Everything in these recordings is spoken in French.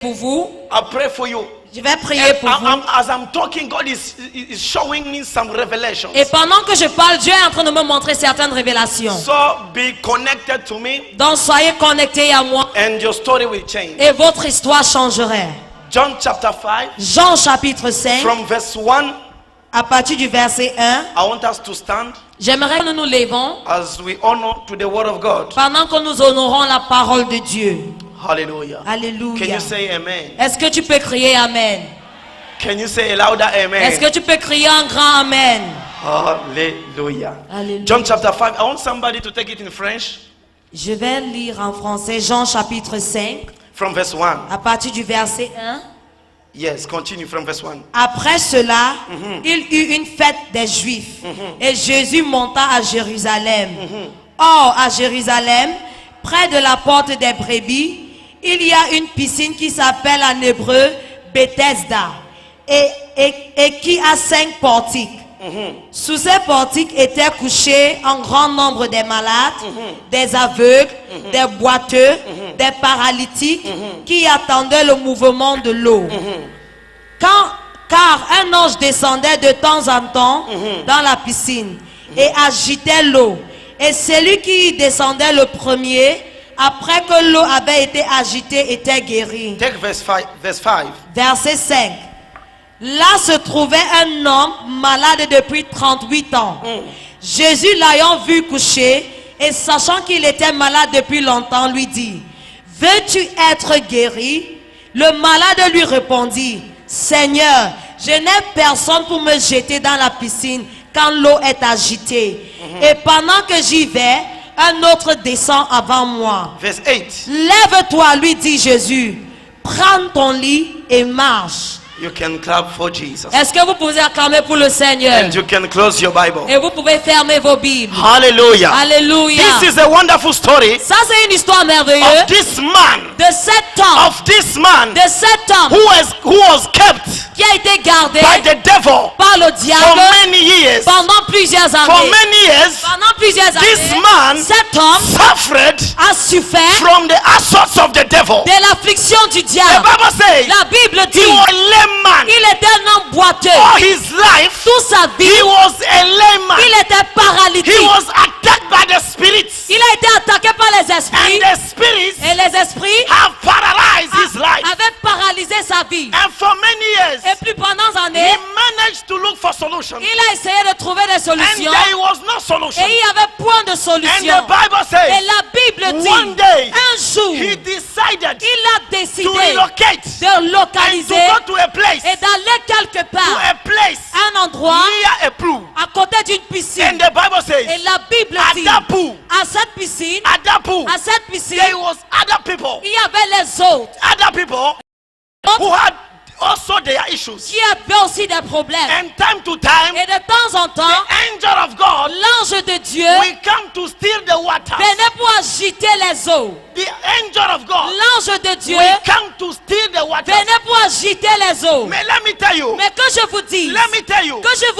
pour vous. I pray for you. Je vais prier pour vous. As I'm talking, God is showing me some revelations. Et pendant que je parle, Dieu est en train de me montrer certaines révélations. So be connected to me. Donc soyez connectés à moi. And your story will change. Et votre histoire changerait. John chapter 5. Jean chapitre 5. From verse 1. À partir du verset 1. I want us to stand. J'aimerais que nous nous levons. As we honor to the word of God. Pendant que nous honorons la parole de Dieu. Hallelujah. Alléluia. Can you say amen? Est-ce que tu peux crier amen? Can you say a louder amen? Est-ce que tu peux crier un grand amen? Hallelujah. Alléluia. John chapter 5. I want somebody to take it in French. Je vais lire en français Jean chapitre 5. From verse 1. À partir du verset 1. Yes, continue from verse 1. Après cela, il eut une fête des Juifs. Et Jésus monta à Jérusalem. Or, à Jérusalem, près de la porte des brebis, il y a une piscine qui s'appelle en hébreu Bethesda et qui a 5 portiques. Sous ces portiques étaient couchés un grand nombre des malades, des aveugles, des boiteux, des paralytiques qui attendaient le mouvement de l'eau. Car un ange descendait de temps en temps dans la piscine et agitait l'eau. Et celui qui y descendait le premier, après que l'eau avait été agitée, était guéri. Take verse 5. Verset 5. Là se trouvait un homme malade depuis 38 ans. Jésus l'ayant vu coucher et sachant qu'il était malade depuis longtemps, lui dit: veux-tu être guéri? Le malade lui répondit: Seigneur, je n'ai personne pour me jeter dans la piscine quand l'eau est agitée. Et pendant que j'y vais, un autre descend avant moi. Verse 8. Lève-toi, lui dit Jésus, prends ton lit et marche. You can clap for Jesus. Est-ce que vous pouvez acclamer pour le Seigneur? And you can close your Bible. Et vous pouvez fermer vos Bibles. Hallelujah. Alléluia. This is a wonderful story Ça c'est une histoire merveilleuse of this man. de cet homme, Who was kept qui a été gardé by the devil par le for diable many years. pendant plusieurs For années. many years, Pendant plusieurs this années, man cet homme suffered a souffert from the assaults of the devil. de l'affliction du The diable. Bible says La Bible dit he was a lame man. il était un homme boiteux. All his life, Toute sa vie, he was a lame man. il était paralytique. He was attacked by the spirits. Il a été attaqué par les And esprits. the spirits Et les esprits have paralyzed his life. avaient paralysé sa vie. And for many years, Et plus pendant des he années, managed to look for solutions. il a essayé de trouver des And solutions. there was no solution. Et il n'y avait point de And solution. the Bible Et says, la Bible one dit, day, un jour, he decided il a décidé to relocate de and to localiser go to a place, et d'aller quelque to part, a place un endroit near a pool. à côté d'une And piscine. the Bible says, Et la Bible at dit, that pool, à cette piscine, there was other people il y avait les autres who had also their issues. qui avaient aussi des problèmes. And time to time, Et de temps en temps, the angel of God l'ange de Dieu will come to steal the water. venait pour agiter les eaux. The angel of God L'ange de Dieu will come to steal the water. venait pour agiter les eaux. Mais let me tell you, Mais que je vous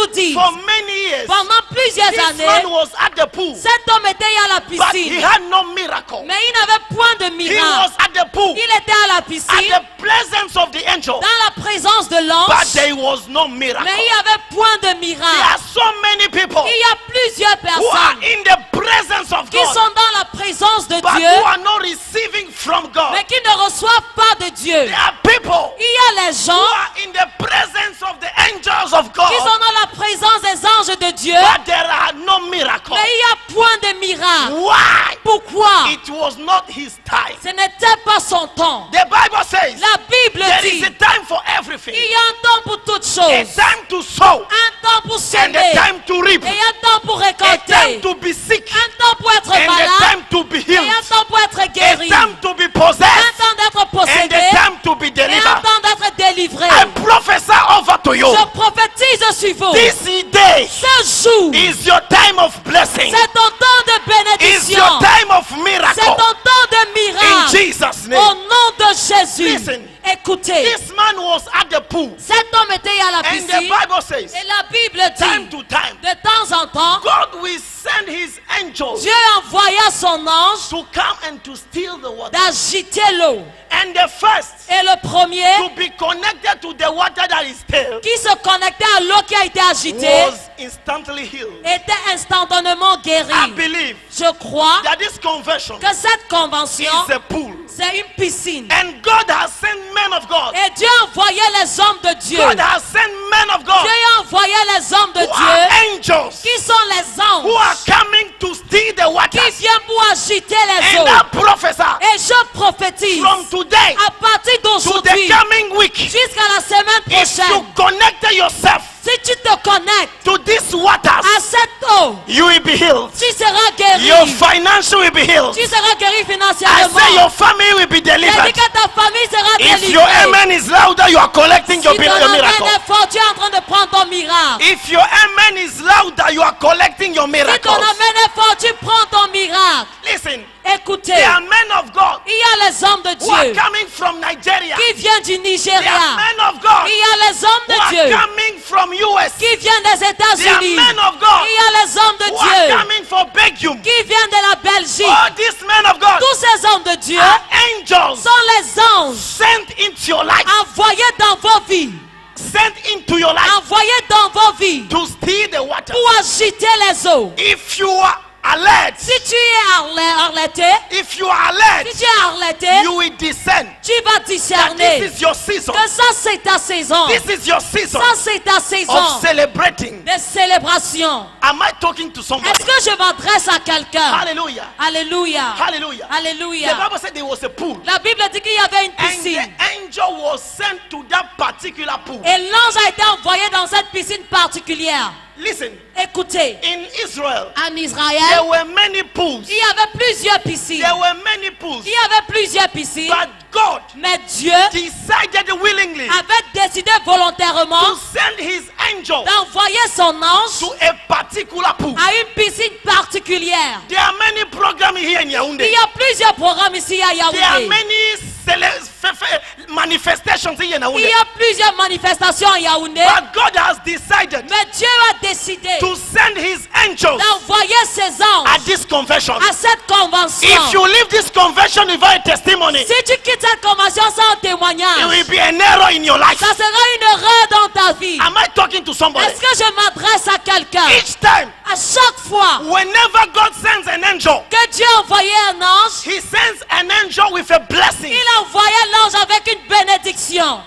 dise, for many years, pendant plusieurs this années, man was at the pool, cet homme était à la but he piscine. had no miracle. Mais il n'avait point de He miracle. was at the pool, Il était à la at piscine, the presence of the angel, dans la présence de but l'ange. there was no miracle. Mais il n'y avait point de There miracle. are so many people Il y a plusieurs who are personnes in the presence of qui God, sont dans la présence de but Dieu, who are not receiving from God. mais qui ne reçoivent pas de Dieu. There are people Il y a les who gens are in the presence of the angels of God, qui sont dans la présence des anges de Dieu, but there are no miracles. mais il n'y a point de miracle. Why? Pourquoi? It was not his time. Ce n'était pas son temps. The Bible says La Bible there is dit a time for everything. il y a un temps pour toutes A choses. time to sow Un temps pour and semer. a time to reap. Et un temps pour A récolter. time to be sick Un temps pour être and a malade. time to be Et un healed. temps pour être A guéri. time to be Un possessed temps d'être and possédé. a time to be Et un delivered. temps d'être délivré. I prophesy over to you. Je prophétise sur vous. This day Ce jour, is your time of blessing. c'est ton temps de Is bénédiction. your time of C'est miracle. ton temps de In miracle. Jesus' Au name. nom de Jésus. Listen. Écoutez, This man was at the pool. cet homme était à la And the piscine. Bible says, Et la Bible time dit, to time, de temps en temps, God will send his angels Dieu envoya son ange to come and to steal the water. d'agiter l'eau. And the first Et le premier to be connected to the water that is still qui se connectait à l'eau qui a été agitée was instantly healed. était instantanément I guéri. believe Je crois that this conversion que cette convention, is a pool. c'est une piscine. And God has sent men of God. Et Dieu envoyait les hommes de Dieu. God has sent men of God Dieu envoyait les hommes de who are Dieu angels qui sont les who are anges coming to steal the qui waters. viennent pour agiter les And eaux. I prophesy Et je prophétise from today à partir to the d'aujourd'hui coming week, jusqu'à la semaine if you prochaine, connect yourself si tu te connectes to these waters, à cette eau, you will be healed. tu seras guéri. Your financial will be healed. Tu seras guéri I financièrement. say your family will be J'ai dit delivered. que ta famille sera If délivrée. your amen is louder, you are collecting Si your ton your amen miracle. est fort, tu es en train de prendre ton miracle. If your amen is louder, you are collecting your Si ton miracles. amen est fort, tu prends ton miracle. Listen, Écoutez, there are men of God il y a les hommes de who are Dieu coming from Nigeria. qui viennent du There Nigeria. are men of God Il y a les hommes who de are Dieu coming from US. qui viennent des There are États-Unis. men of God Il y a les hommes de who are Dieu coming from Belgium. qui viennent de la Belgique. All these men of God Tous ces hommes de Dieu are angels sont les anges sent into your life. envoyés dans vos vies. Sent into your life Envoyés dans vos vies to steal the water. pour agiter les eaux. If you are alert, Si tu es arrêté, if you are alert, si tu es arrêté, you will discern tu vas that discerner this is your season. que ça c'est ta saison. This is your season Ça c'est ta saison of celebrating. de célébration. Am I talking to somebody? Est-ce que je m'adresse à quelqu'un? Hallelujah. Alléluia. Hallelujah. The Alléluia. Bible said there was a pool. La Bible dit qu'il y avait une And the piscine. angel was sent to that particular pool. Et l'ange a été envoyé dans cette piscine particulière. Listen, Écoutez, in Israel, en there Israël, were many pools. il y avait plusieurs piscines. There were many pools. Il y avait plusieurs piscines. But God Mais Dieu decided willingly avait décidé to volontairement send his angel d'envoyer son ange to a particular pool. à une piscine particulière. There are many programs here in Yaoundé. Il y a plusieurs programmes ici à There are Yaoundé. many manifestations here in Il Yaoundé. y a plusieurs manifestations à Yaoundé. But God has decided Mais Dieu a décidé to send his angels d'envoyer ses anges at this convention. à cette convention. If you leave this convention without a testimony, Si tu quittes cette convention sans it témoignage, will be an error in your life. ça sera une erreur dans ta vie. Am I talking to somebody? Est-ce que je m'adresse à quelqu'un? Each time, À chaque fois whenever God sends an angel, que Dieu envoyait un ange, he sends an angel with a blessing. il envoyait l'ange avec une bénédiction.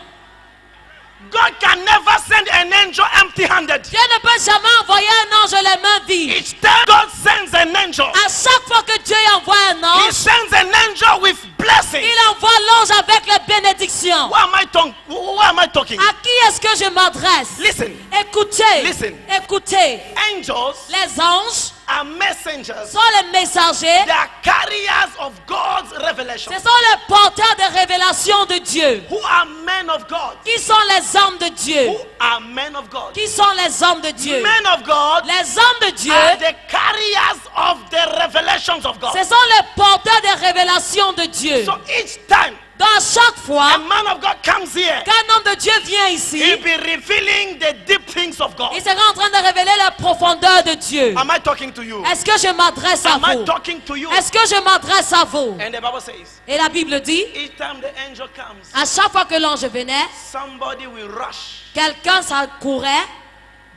God can never send an angel empty-handed. Dieu ne peut jamais envoyer un ange les mains vides. Each time God sends an angel, À chaque fois que Dieu envoie un he ange, sends an angel with blessing. il envoie l'ange avec les bénédictions. Who am I talking? À qui est-ce que je m'adresse? Listen, Écoutez, Listen. écoutez. angels Les anges are messengers. sont les messagers. They are carriers of God's revelation. Ce sont les porteurs de révélation de Dieu. Who are men of God? Qui sont les hommes de Dieu? Who are men of God? Qui sont les hommes de Dieu? Men of God Les hommes de Dieu, are the carriers of the revelations of God. ce sont les porteurs de révélation de Dieu. So each time Donc à chaque a fois man of God comes here, qu'un homme de Dieu vient ici, he'll be revealing the deep things of God. il sera en train de révéler la profondeur de Dieu. Am I talking to you? Est-ce que je m'adresse à Am I vous? talking to you? Est-ce que je m'adresse à vous? And the Bible says, Et la Bible dit, each time the angel comes, à chaque fois que l'ange venait, somebody will rush quelqu'un s'accourait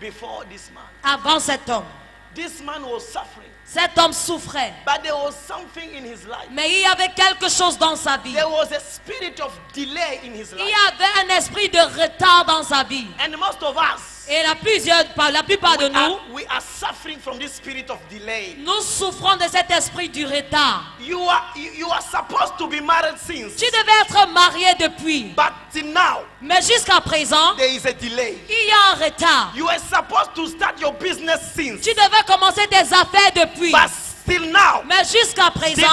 before this man. avant cet homme. This man was suffering, Cet homme souffrait. but there was something in his life. Mais il y avait quelque chose dans sa vie. There was a spirit of delay in his Il life. y avait un esprit de retard dans sa vie. And most of us, Et la plupart de nous, we are suffering from this spirit of delay. nous souffrons de cet esprit du retard. You are supposed to be married since, Tu devais être marié depuis. but till now, Mais jusqu'à présent, there is a delay. il y a un retard. You are supposed to start your business since, Tu devais commencer tes affaires depuis. but still now, Mais jusqu'à présent,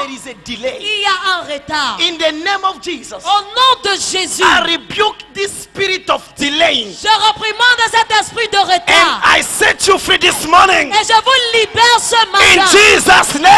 there is a delay. il y a un retard. In the name of Jesus, Au nom de Jésus, I rebuke this spirit of delaying. je reprimande cet esprit de And retard. I set you free this morning. Et je vous libère ce In matin. Jesus' name.